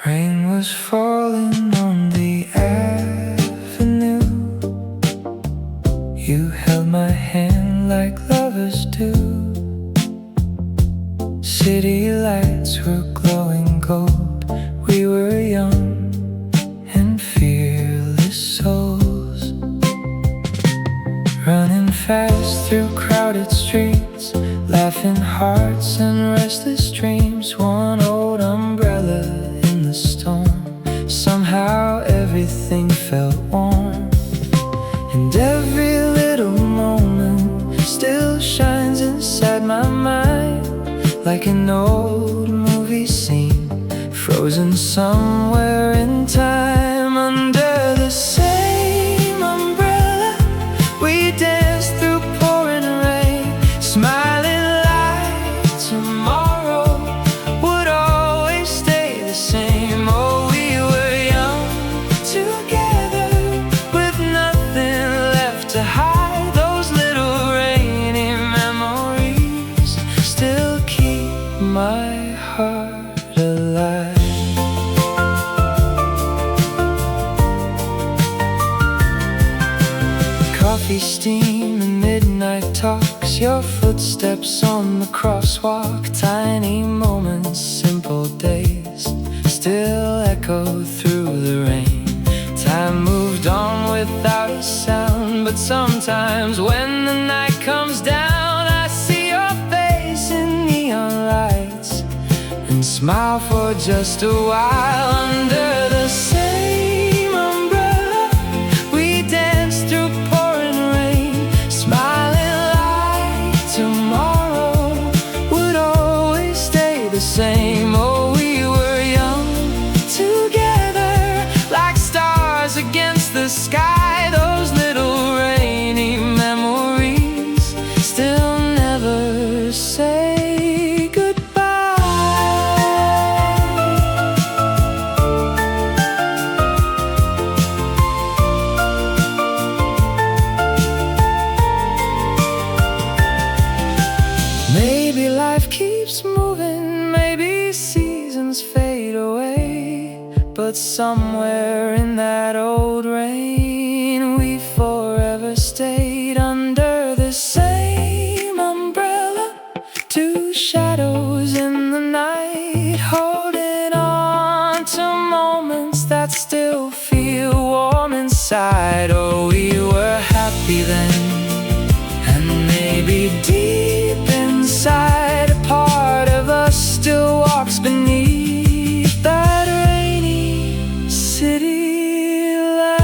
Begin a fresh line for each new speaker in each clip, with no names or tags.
Rain was falling on the avenue. You held my hand like lovers do. City lights were glowing gold. We were young and fearless souls, running fast through crowded streets, laughing hearts and restless dreams. One old umbrella in the storm, somehow everything felt warm. And every little moment still shines inside my mind, like an old movie scene, frozen somewhere in time. Under the same umbrella, we danced through pouring rain, smiling like tomorrow would always stay the same. Oh, we were young together, with nothing left to hide. Those little rainy memories still keep my heart alive. Coffee, steam, and midnight talks, your footsteps on the crosswalk. Tiny moments, simple days, still echo through the rain. Time moved on without a sound, but sometimes when the night comes down, I see your face in neon lights and smile for just a while. Under the same umbrella, we danced through pouring rain, smiling like tomorrow would always stay the same. Oh, we were young together, like stars against the sky. Those little rainy memories still never say goodbye. Maybe life keeps moving, maybe seasons fade away, but somewhere in that old rain, we forever stayed. Under the same umbrella, two shadows in the night, holding on to moments that still feel warm inside. Oh, we were happy then, and maybe deep inside, a part of us still walks beneath that rainy city light.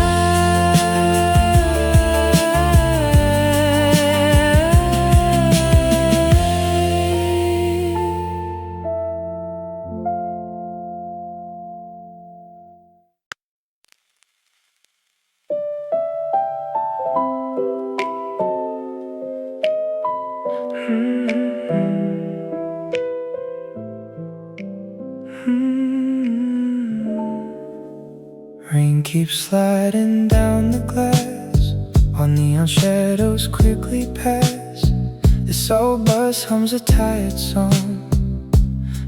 Rain keeps sliding down the glass, while neon shadows quickly pass. This old bus hums a tired song,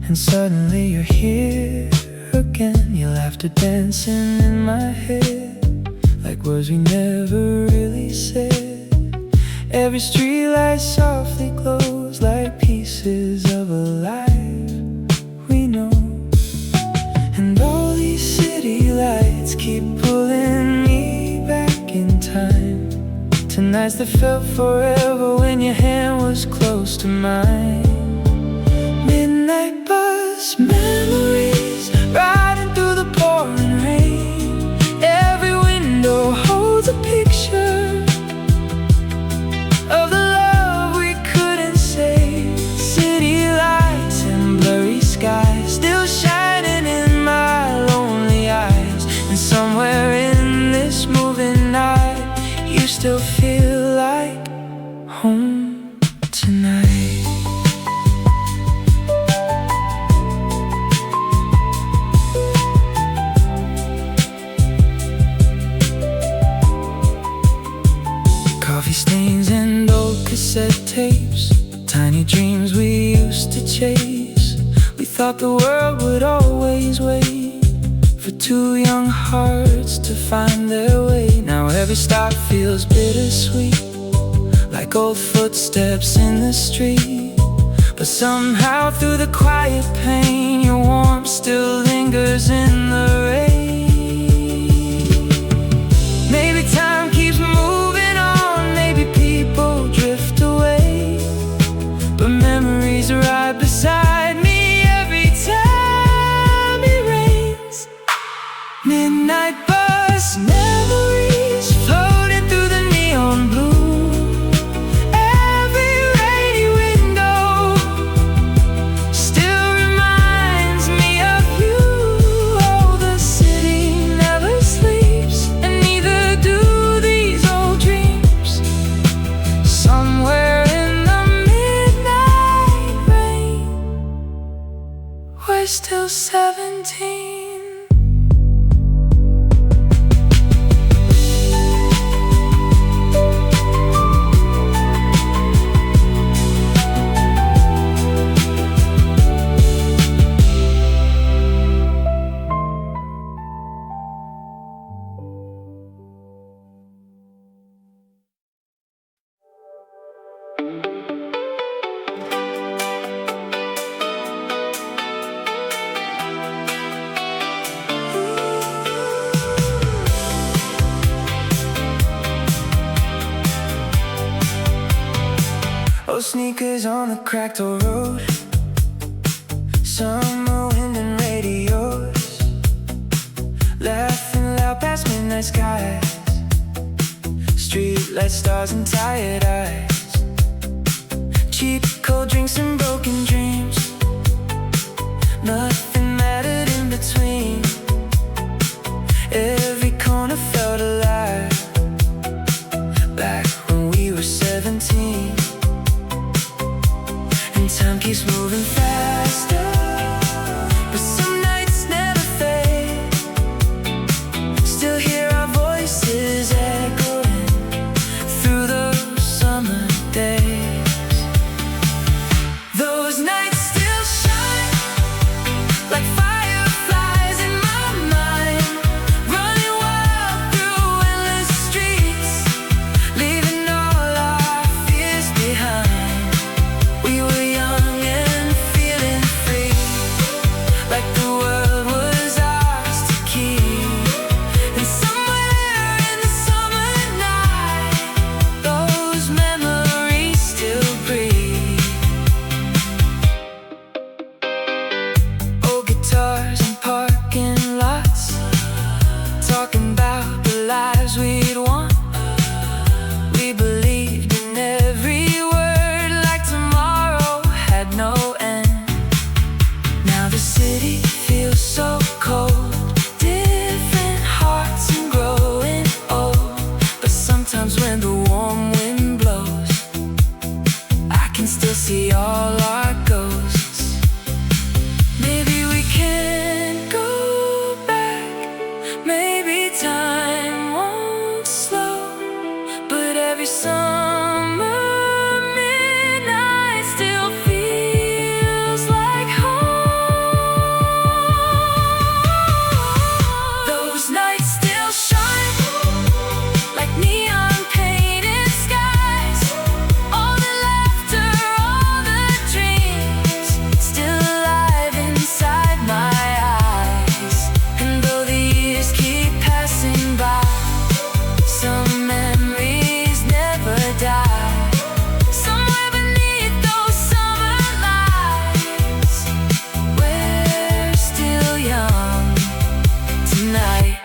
and suddenly you're here again. Your laughter dancing in my head, like words we never really said. Every streetlight softly glows like pieces of a life we know. And all these city lights keep pulling me back in time, to nights that felt forever when your hand was close to mine. Midnight bus memories, riding through the pouring rain. Every window holds a picture of the love we couldn't say. City lights and blurry skies still shining in my lonely eyes. And somewhere in this moving night, you still feel like home tonight. Coffee stains and old cassette tapes, tiny dreams we used to chase. We thought the world would always wait, for two young hearts to find their way. Now every stop feels bittersweet, like old footsteps in the street. But somehow through the quiet pain, your warmth still lingers in the rain. Maybe time keeps moving on, maybe people drift away, but memories are right beside me every time it rains. Midnight bus memories floating through the neon blue. Still 17. Old sneakers on the cracked old road, summer wind and radios, laughing loud past midnight skies, street light stars and tired eyes, cheap cold drinks and broken dreams. Nothing mattered in between. Every corner felt alive, back when we were 17. Time keeps moving faster, but some nights never fade. Still hear our voices echoing through those summer days. Those nights still shine like fireflies in my mind, running wild through endless streets, leaving all our fears behind. We were see all our ghosts. Maybe we can't go back, maybe time won't slow, but every summer midnight still feels like home. Those nights still shine like neon painted skies. All the laughter, all the dreams, still alive inside my eyes. And though the years keep passing by, some memories never die. Somewhere beneath those summer lights, we're still young tonight.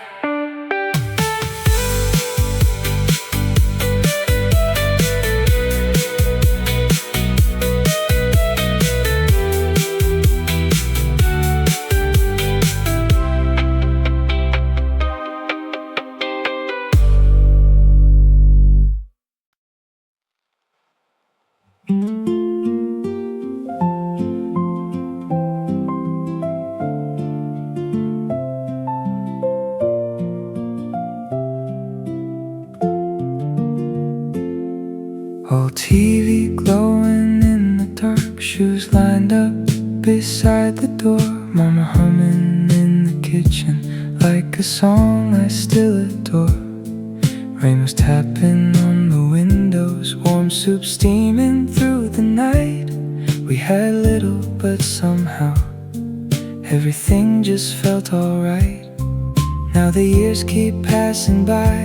Old TV glowing in the dark, shoes lined up beside the door, mama humming in the kitchen, like a song I still adore. Rain was tapping on the windows, warm soup steaming through the night. We had little, but somehow everything just felt alright. Now the years keep passing by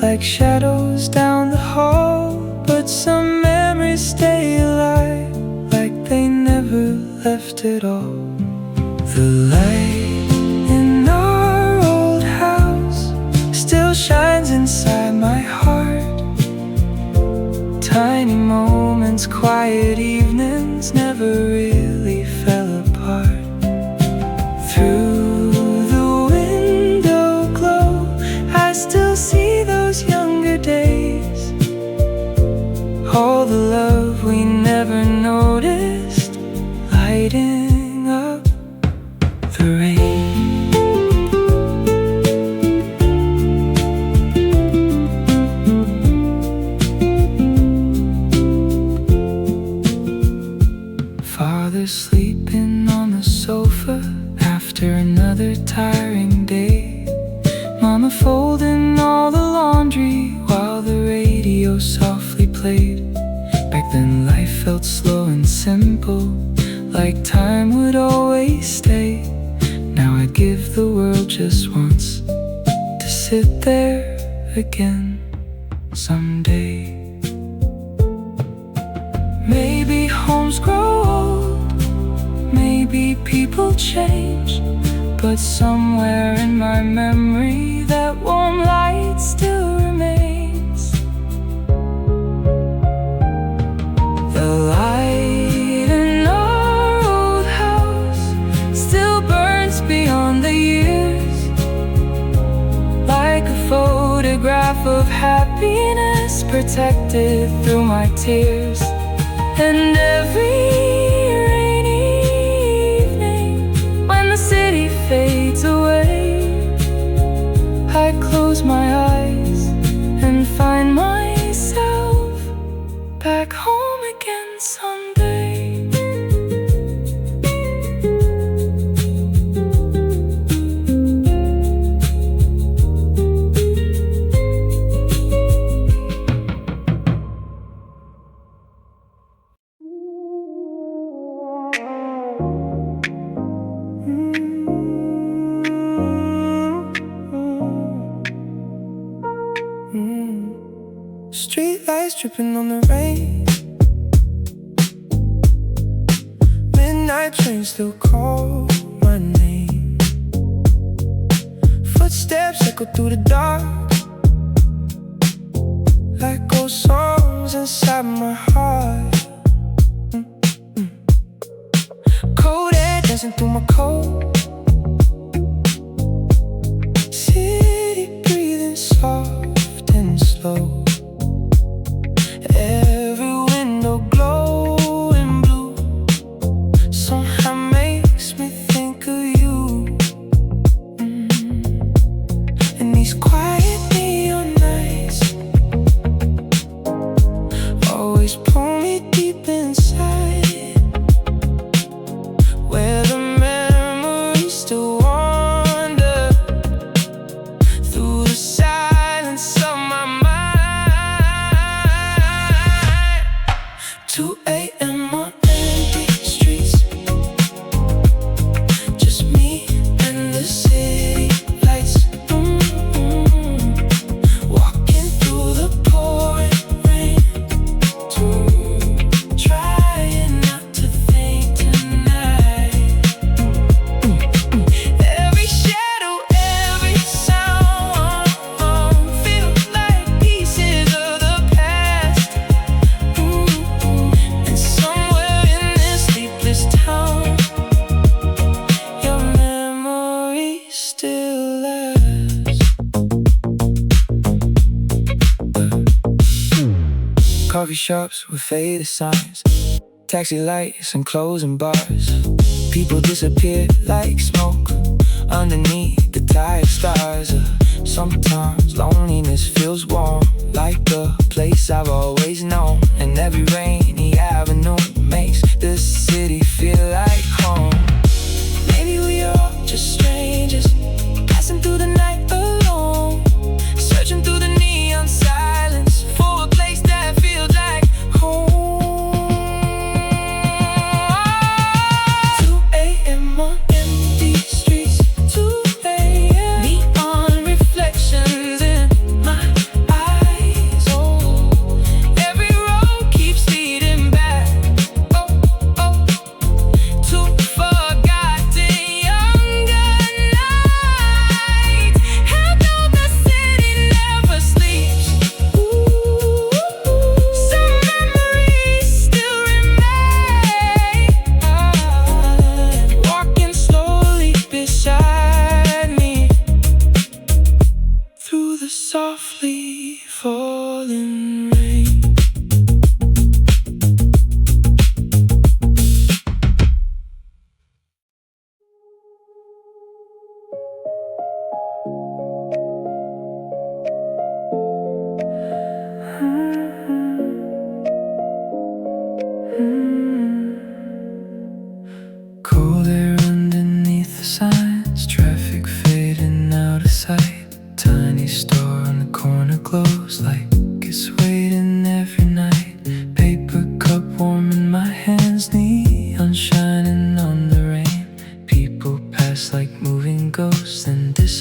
like shadows down the hall, but some memories stay alive like they never left at all. The light in our old house still shines inside my heart. Tiny moments, quiet evenings never really fell apart. Through the window glow, I still see those younger days. All the love we never noticed, lighting up the rain. Father sleeping on the sofa after another tiring day. Mama folding all the laundry while the radio softly played. Back then life felt slow and simple, like time would always stay. Now I'd give the world just once to sit there again someday. Maybe homes grow old, maybe people change, but somewhere in my memory that warm light still remains. The light in our old house still burns beyond the years, like a photograph of happiness protected through my tears. And every rainy evening when the city fades away, I close my eyes and find myself back home again someday. Street lights dripping on the rain. Midnight train still call my name. Footsteps echo through the dark like old songs inside my heart. Cold air dancing through my coat. City breathing soft and slow. Every window glowing blue somehow makes me think of you. And these quiet neon nights always pull me deep inside, where the memories still wander through the silence of my mind. 2 a.m. on empty streets, just me and the city lights. Walking through the pouring rain, trying not to think tonight. Every shadow, every sound feel like pieces of the past. And somewhere in this sleepless town, your memory still lasts. Coffee shops with faded signs, taxi lights and closing bars. People disappear like smoke underneath the tired stars. Sometimes loneliness feels warm, like a place I've always known. And every rainy avenue makes the city feel like home. Maybe we are all just strangers,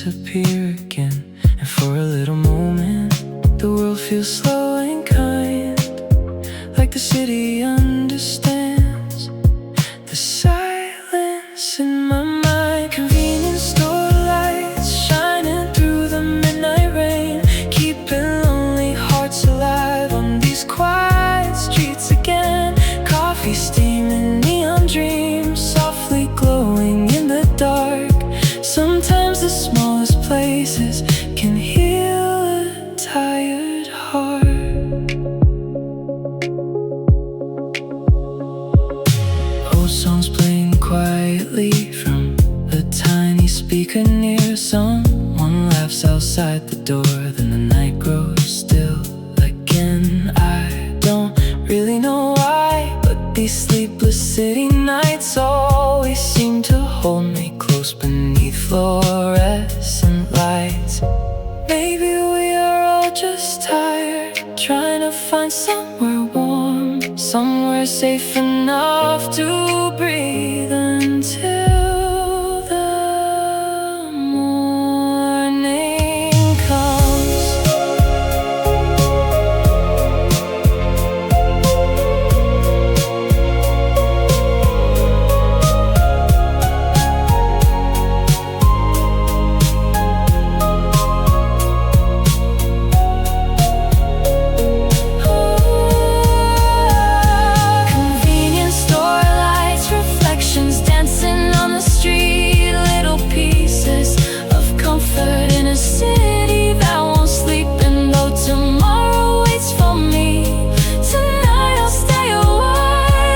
disappear again. And for a little moment, the world feels slow and kind, like the city understands the silence in my mind. Convenience store lights shining through the midnight rain, keeping lonely hearts alive on these quiet streets again. Coffee steaming, neon dreams softly glowing in the dark. Sometimes the smallest places can heal a tired heart. Old songs playing quietly from a tiny speaker near. Someone laughs outside the door, then the night grows still again. I don't really know why, but these sleepless city nights always seem to hold me close beneath fluorescent lights. Maybe we are all just tired, trying to find somewhere warm, somewhere safe enough to breathe until the morning comes. Convenience store lights, reflections dancing on the street, little pieces of comfort in a city that won't sleep. And though tomorrow waits for me, tonight I'll stay a while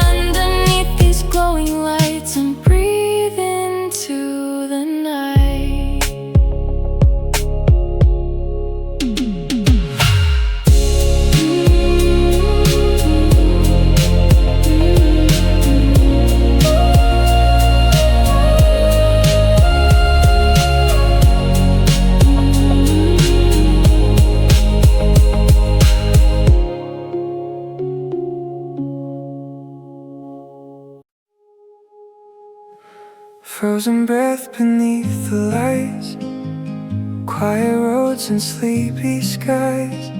underneath these glowing lights and breathe into the night. Frozen breath beneath the lights, quiet roads and sleepy skies.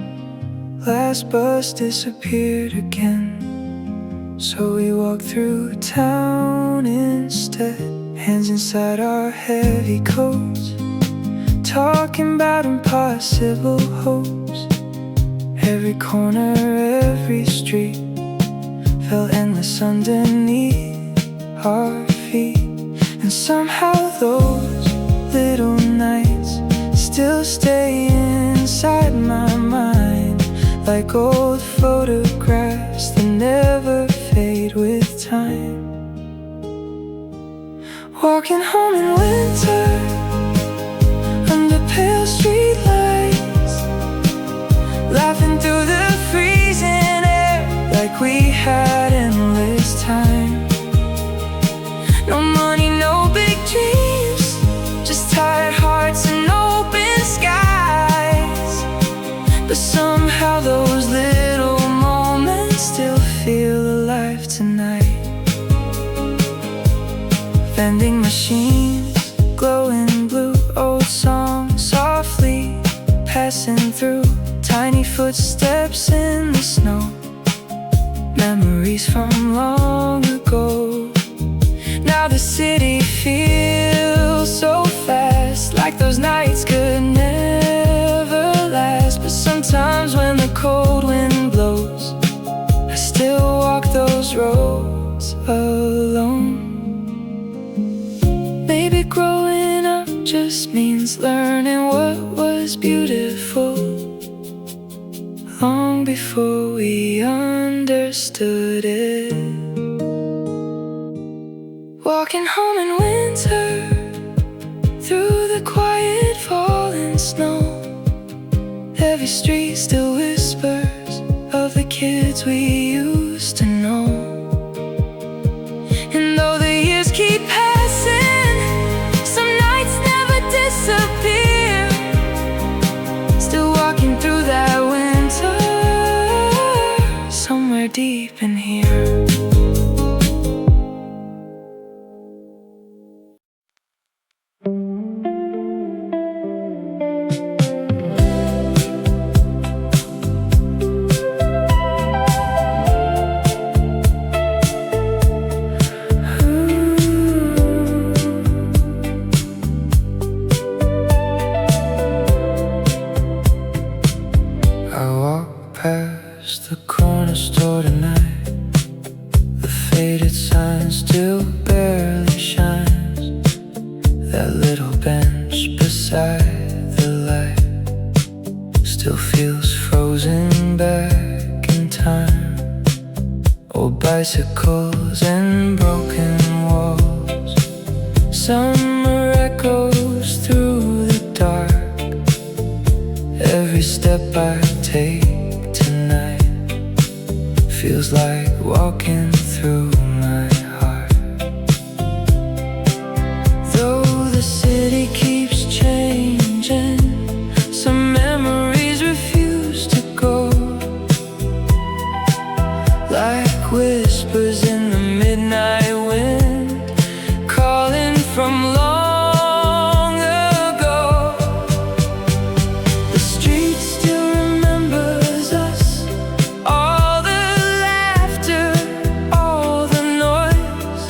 Last bus disappeared again, so we walked through town instead. Hands inside our heavy coats, talking about impossible hopes. Every corner, every street felt endless underneath our feet. And somehow those little nights still stay inside my mind, like old photographs that never fade with time. Walking home in winter under pale street lights, laughing through the freezing air like we had endless time. No money, no big dreams, just tired hearts and open skies. But somehow those little moments still feel alive tonight. Vending machines, glowing blue, old songs softly passing through, tiny footsteps in the snow, memories from long ago. Now the city feels so fast, like those nights could never last. But sometimes when the cold wind blows, I still walk those roads alone. Maybe growing up just means learning what was beautiful, long before we understood it. Walking home in winter, through the quiet falling snow. Every street still whispers of the kids we used to know. And though the years keep passing, some nights never disappear. Still walking through that winter, somewhere deep in here. shines. That little bench beside the light still feels frozen back in time. Old bicycles and broken walls, summer echoes through the dark. Every step I take tonight feels like walking through my heart. Though the city keeps changing, some memories refuse to go. Like whispers in the midnight wind, calling from long ago. The street still remembers us, all the laughter, all the noise,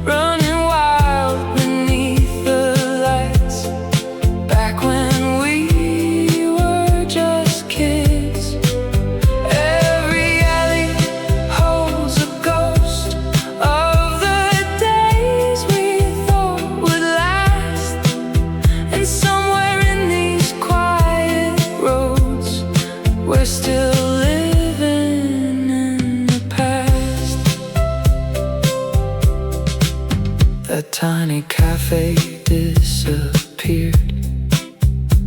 running wild beneath the lights. Back when we were just kids, every alley holds a ghost of the days we thought would last. And somewhere in these quiet roads, we're still living in the past. That tiny cafe disappeared.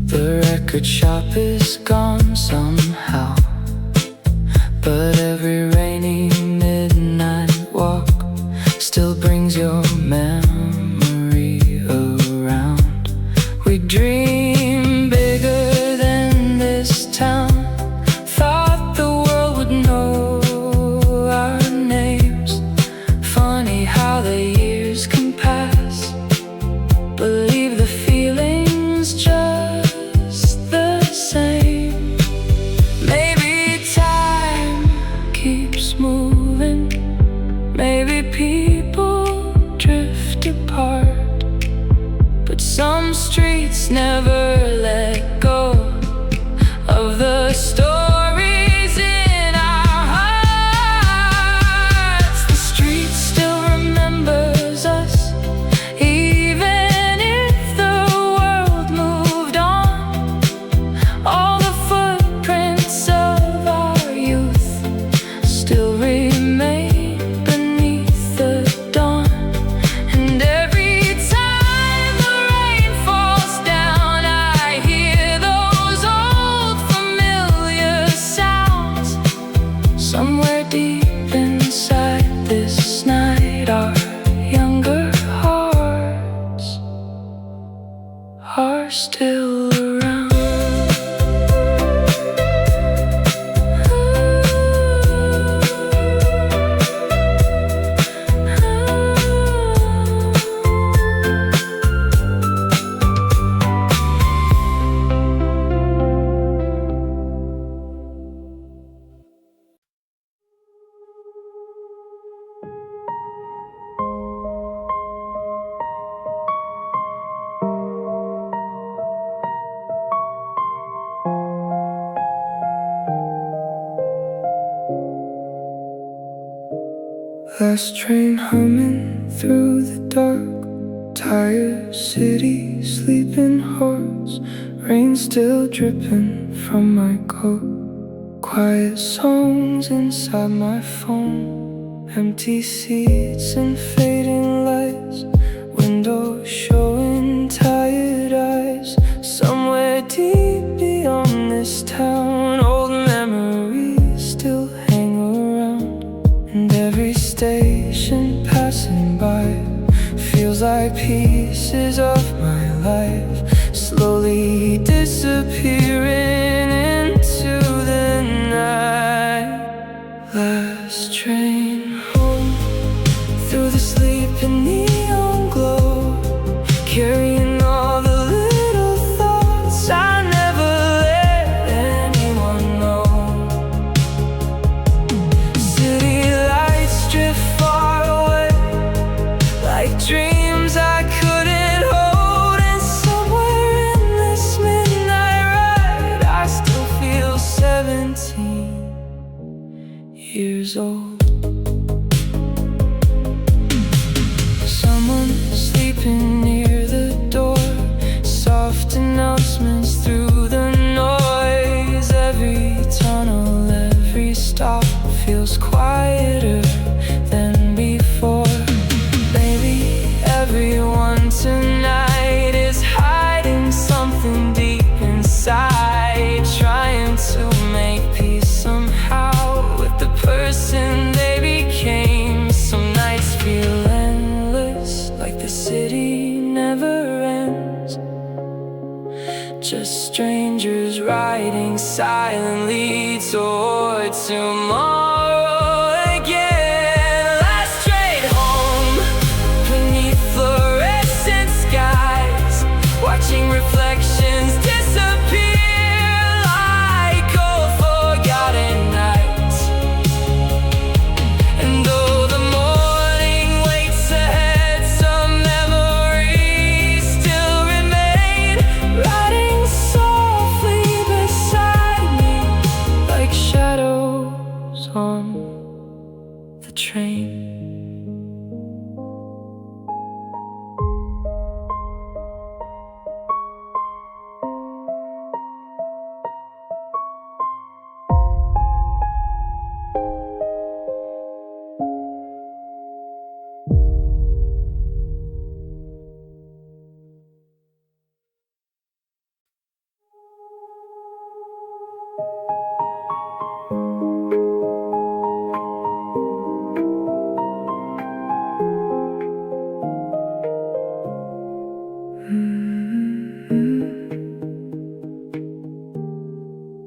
The record shop is gone somehow. But every rainy midnight walk still brings your memory around. We dream bigger than this town, thought the world would know our names. Funny how the years can pass, believe the feeling's just the same. Maybe time keeps moving, maybe people drift apart, but some streets never let go of the stories in our hearts. The street still remembers us, even if the world moved on. All the footprints of our youth still remain beneath the dawn. And every time the rain falls down, I hear those old familiar sounds. Somewhere deep inside this night, our younger hearts are still around. Last train humming through the dark, tired city, sleeping horse, rain still dripping from my coat. Quiet songs inside my phone, empty seats and fading lights, windows showing tired eyes. Somewhere deep beyond this town, old memories still hang around. And every station passing by feels like pieces of my life slowly disappearing into the night. Last train home through the sleeping neon glow, carrying all the little thoughts I never let anyone know. City lights drift far away, like dreams I couldn't hold. And somewhere in this midnight ride, I still feel 17 years old. Summer like the city never ends. Just strangers riding silently toward tomorrow again. Last train home beneath fluorescent skies, watching reflections disappear like old forgotten nights. And though the morning waits ahead, some memories still remain, riding softly beside me like shadows on the train.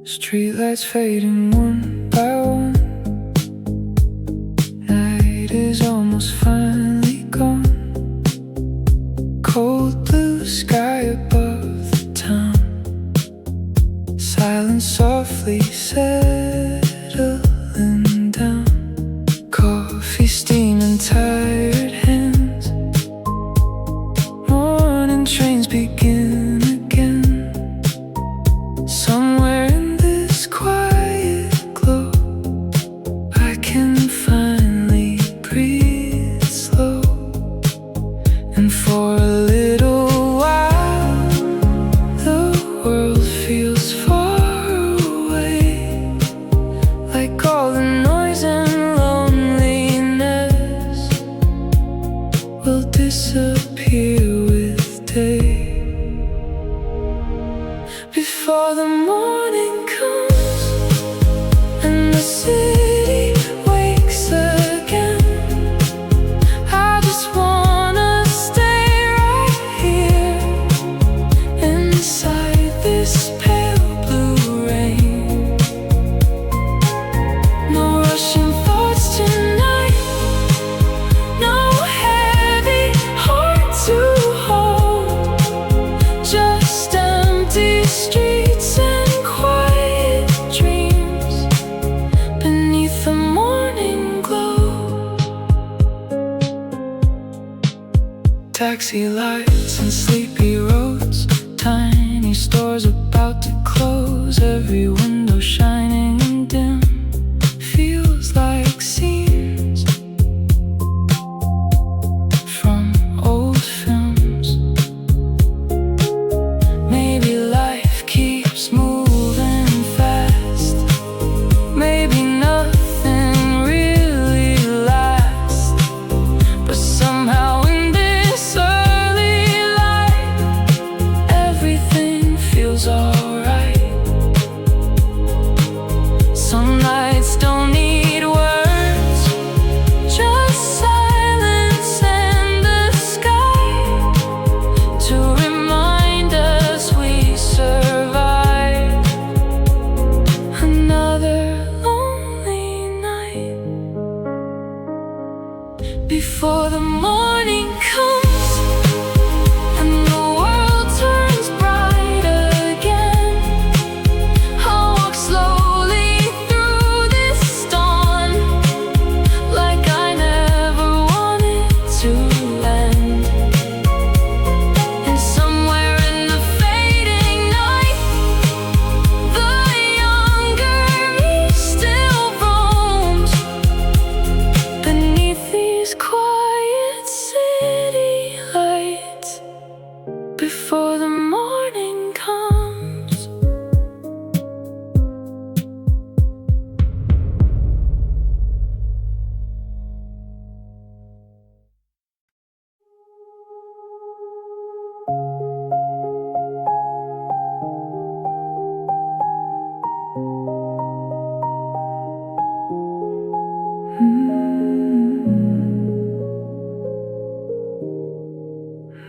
Streetlights fading one by one. Night is almost finally gone. Cold blue sky above the town. Silence softly settling down. Coffee steaming, tired hands. Morning trains begin again. Somewhere in this quiet glow, I can finally breathe slow. And for a little while, the world feels far away, like all the noise and loneliness will disappear with day. Before the morning comes and the city wakes again, I just wanna stay right here inside this pale blue rain. No rushing thoughts tonight, no heavy heart to hold, just empty streets and quiet dreams beneath the morning glow. Taxi lights and sleepy roads, tiny stores about to close, every window shining and dim feels like scenes from old films. Maybe life keeps moving fast, maybe nothing really lasts, but somehow in this early light, everything feels alright.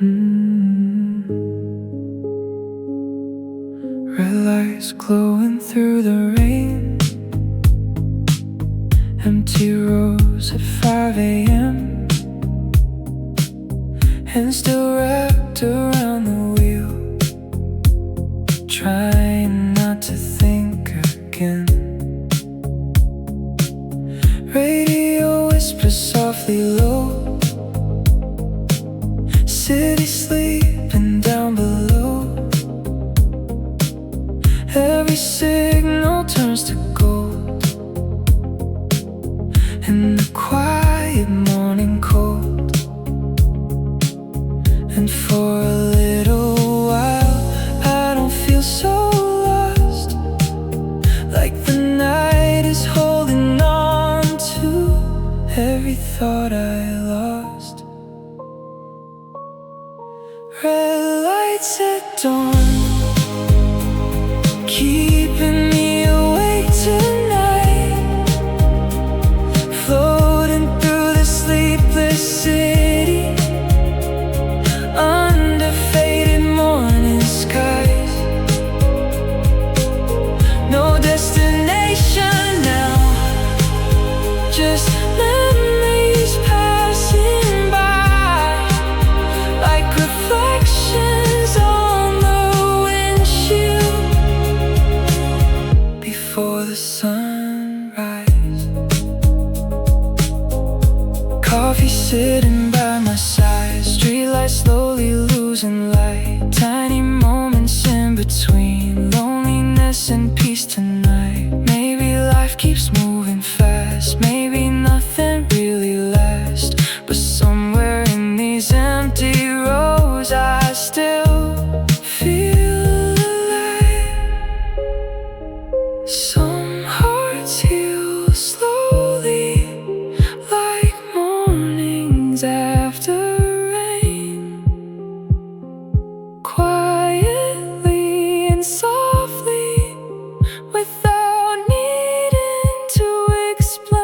Red lights glowing through the rain, empty rows at 5 a.m. and still wrapped around the wheel, trying not to think again. Radio whispers softly low, city sleeping down below. Every signal turns to gold in the quiet morning cold. And for a little while I don't feel so lost, like the night is holding on to every thought I lost. Red lights at dawn, keeping me awake tonight, floating through the sleepless city, under faded morning skies. No destination now, just memories passing by, like reflections on the windshield before the sunrise. Coffee sitting by my side, streetlights slowly losing light, tiny moments in between loneliness and peace tonight. Maybe life keeps moving fast, maybe nothing really lasts, but somewhere in these empty rows I still feel alive. Some hearts heal slowly, like mornings after rain, quietly and softly, without needing to explain.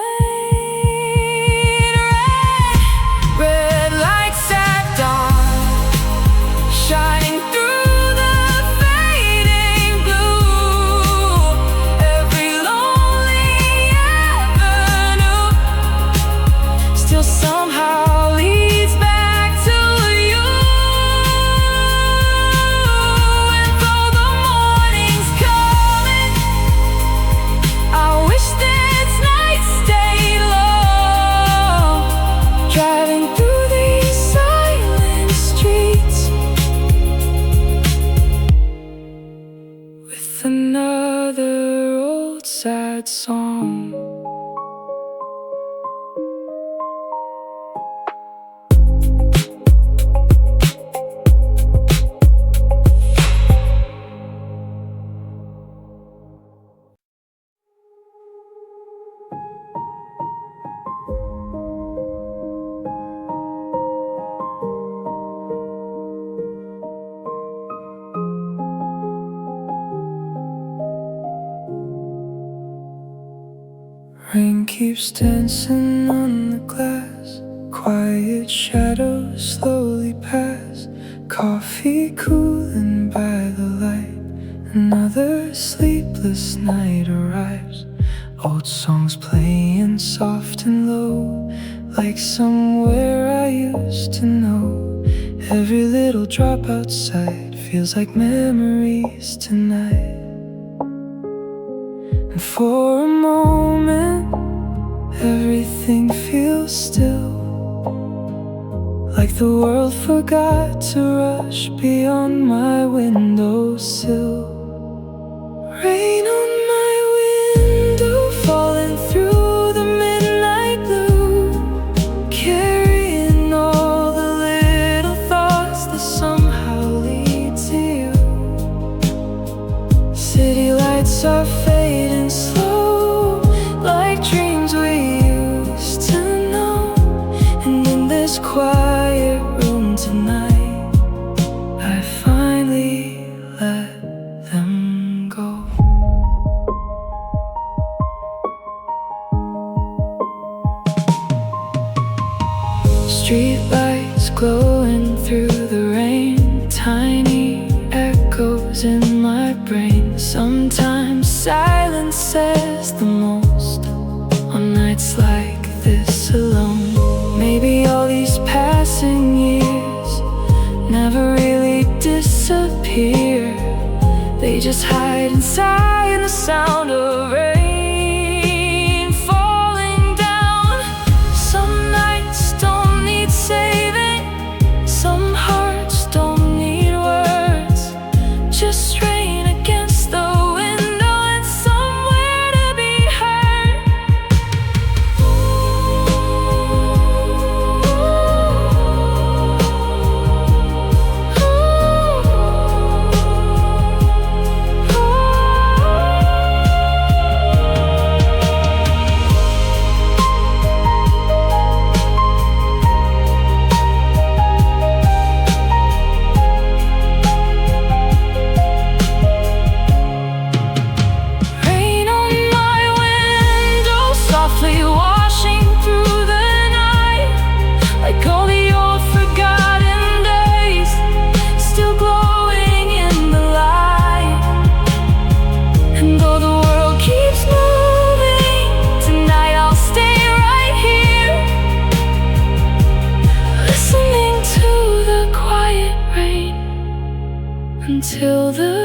Red lights at dawn, shining through the fading blue. Every lonely avenue still somehow leads back to you. And though the morning's coming, I wish this night stayed long. Driving through these silent streets with another old sad song. Rain keeps dancing on the glass, quiet shadows slowly pass, coffee cooling by the light. Another sleepless night arrives, old songs playing soft and low, like somewhere I used to know. Every little drop outside feels like memories tonight. And for a moment, everything feels still, like the world forgot to rush beyond my windowsill. Rain on my window, falling through the midnight blue, carrying all the little thoughts that somehow lead to you. City lights are fading slow, like dreams we used to know. And in this quiet room tonight, I finally let them go. Street lights glowing through the says the most on nights like this alone. Maybe all these passing years never really disappear. They just hide inside the sound of rain falling down. Some nights don't need saving, some hearts don't need words. Just rain against the window and somewhere to be heard. Rain on my window, softly washing through the night, like all the old forgotten days, still glowing in the light. And though the world keeps moving, tonight I'll stay right here, listening to the quiet rain until the